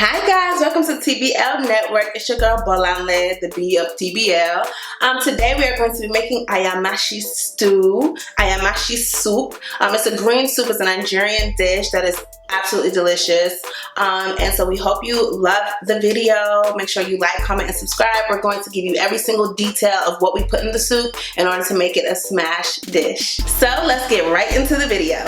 Hi guys, welcome to TBL Network. It's your girl Bolanle, the B of TBL. Today we are going to be making ayamase stew, ayamase soup. It's a green soup. It's a Nigerian dish that is absolutely delicious. And so we hope you love the video. Make sure you like, comment, and subscribe. We're going to give you every single detail of what we put in the soup in order to make it a smash dish. So let's get right into the video.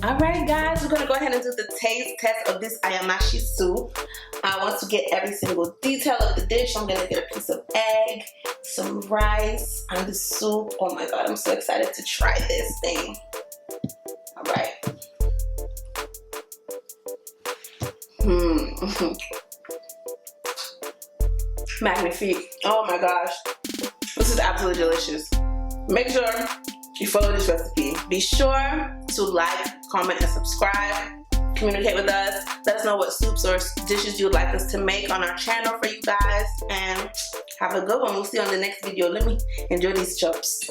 Alright guys, we're gonna go ahead and do the taste test of this ayamase soup. I want to get every single detail of the dish. I'm gonna get a piece of egg, some rice, and the soup. Oh my god, I'm so excited to try this thing. Alright. Magnifique. Oh my gosh. This is absolutely delicious. Make sure you follow this recipe. Be sure to like, comment, and subscribe. Communicate with us. Let us know what soups or dishes you would like us to make on our channel for you guys. And have a good one. We'll see you on the next video. Let me enjoy these chops.